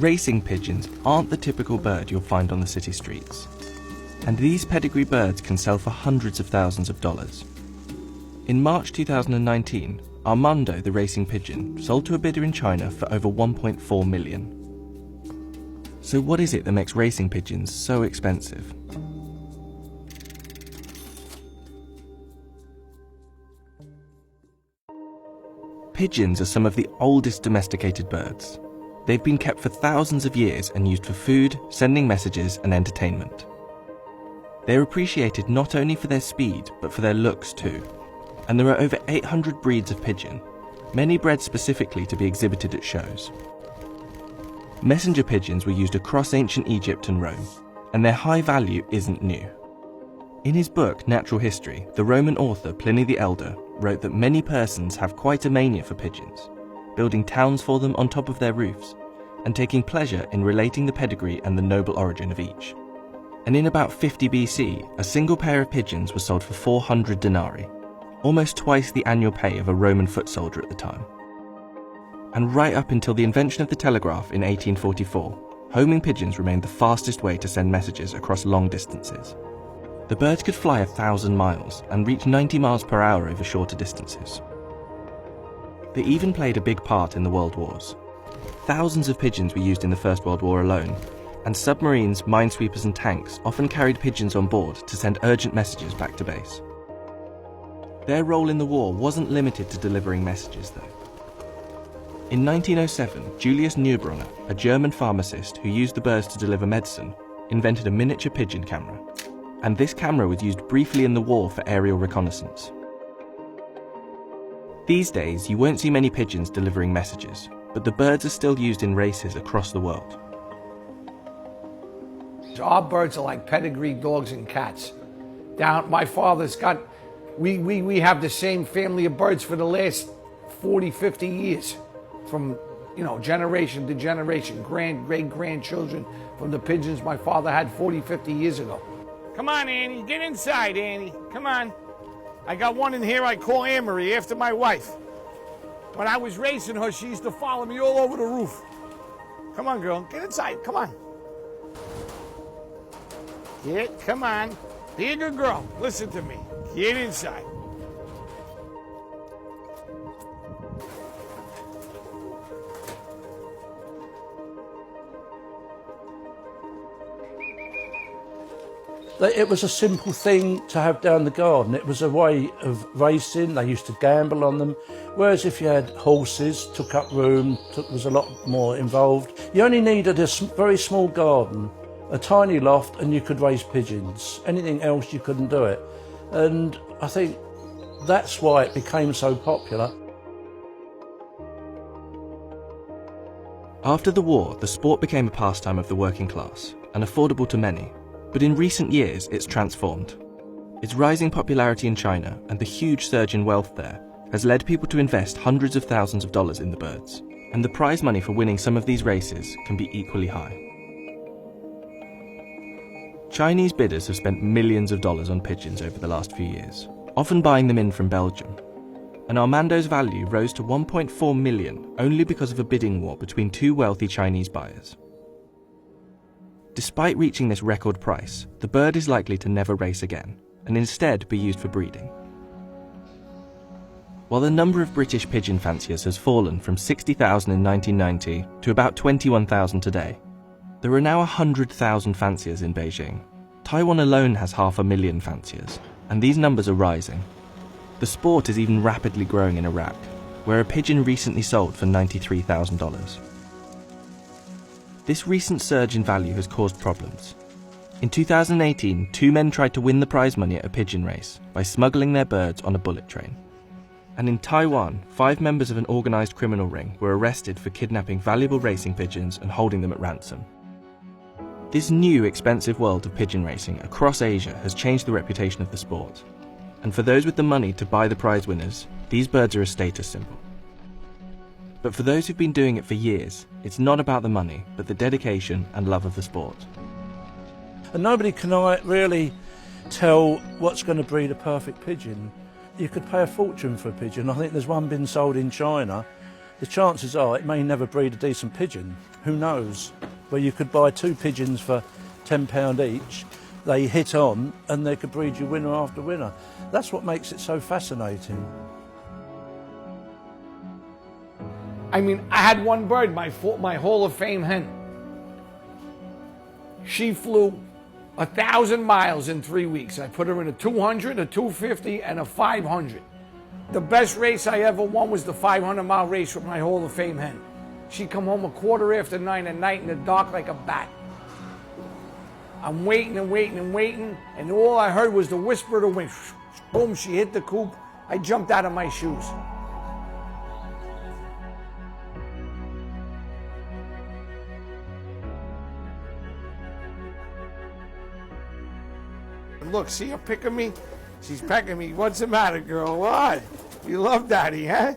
Racing pigeons aren't the typical bird you'll find on the city streets. And these pedigree birds can sell for hundreds of thousands of dollars. In March 2019, Armando the racing pigeon sold to a bidder in China for over 1.4 million. So what is it that makes racing pigeons so expensive? Pigeons are some of the oldest domesticated birds. They've been kept for thousands of years and used for food, sending messages, and entertainment. They're appreciated not only for their speed, but for their looks too. And there are over 800 breeds of pigeon, many bred specifically to be exhibited at shows. Messenger pigeons were used across ancient Egypt and Rome, and their high value isn't new. In his book, Natural History, the Roman author Pliny the Elder wrote that many persons have quite a mania for pigeons, building towns for them on top of their roofs, and taking pleasure in relating the pedigree and the noble origin of each. And in about 50 BC, a single pair of pigeons was sold for 400 denarii, almost twice the annual pay of a Roman foot soldier at the time. And right up until the invention of the telegraph in 1844, homing pigeons remained the fastest way to send messages across long distances. The birds could fly 1,000 miles and reach 90 miles per hour over shorter distances. They even played a big part in the World Wars. Thousands of pigeons were used in the First World War alone, and submarines, minesweepers and tanks often carried pigeons on board to send urgent messages back to base. Their role in the war wasn't limited to delivering messages though. In 1907, Julius Neubronner, a German pharmacist who used the birds to deliver medicine, invented a miniature pigeon camera. And this camera was used briefly in the war for aerial reconnaissance. These days, you won't see many pigeons delivering messages, but the birds are still used in races across the world. Our birds are like pedigree dogs and cats. My father's got, we have the same family of birds for the last 40, 50 years. From, generation to generation, great-grandchildren from the pigeons my father had 40, 50 years ago. Come on, Annie. Get inside, Annie. Come on. I got one in here I call Anne-Marie after my wife. When I was racing her, she used to follow me all over the roof. Come on, girl. Get inside. Come on. Come on. Be a good girl. Listen to me. Get inside. It was a simple thing to have down the garden. It was a way of racing. They used to gamble on them. Whereas if you had horses, took up room, was a lot more involved. You only needed a very small garden, a tiny loft, and you could raise pigeons. Anything else, you couldn't do it. And I think that's why it became so popular. After the war, the sport became a pastime of the working class and affordable to many. But in recent years, it's transformed. Its rising popularity in China and the huge surge in wealth there has led people to invest hundreds of thousands of dollars in the birds, and the prize money for winning some of these races can be equally high. Chinese bidders have spent millions of dollars on pigeons over the last few years, often buying them in from Belgium. And Armando's value rose to 1.4 million only because of a bidding war between two wealthy Chinese buyers. Despite reaching this record price, the bird is likely to never race again, and instead be used for breeding. While the number of British pigeon fanciers has fallen from 60,000 in 1990 to about 21,000 today, there are now 100,000 fanciers in Beijing. Taiwan alone has 500,000 fanciers, and these numbers are rising. The sport is even rapidly growing in Iraq, where a pigeon recently sold for $93,000. This recent surge in value has caused problems. In 2018, two men tried to win the prize money at a pigeon race by smuggling their birds on a bullet train. And in Taiwan, 5 members of an organised criminal ring were arrested for kidnapping valuable racing pigeons and holding them at ransom. This new expensive world of pigeon racing across Asia has changed the reputation of the sport. And for those with the money to buy the prize winners, these birds are a status symbol. But for those who've been doing it for years, it's not about the money, but the dedication and love of the sport. And nobody can really tell what's going to breed a perfect pigeon. You could pay a fortune for a pigeon. I think there's one been sold in China the chances are it may never breed a decent pigeon. Who knows? Where you could buy 2 pigeons for £10 each, they hit on and they could breed you winner after winner. That's what makes it so fascinating. I mean, I had one bird, my Hall of Fame hen. She flew 1,000 miles in 3 weeks. I put her in a 200, a 250, and a 500. The best race I ever won was the 500-mile race with my Hall of Fame hen. She come home 9:15 at night in the dark like a bat. I'm waiting and waiting and waiting, and all I heard was the whisper of the wind. Boom, she hit the coop. I jumped out of my shoes. Look, see her picking me? She's pecking me. What's the matter, girl? What? You love daddy, huh?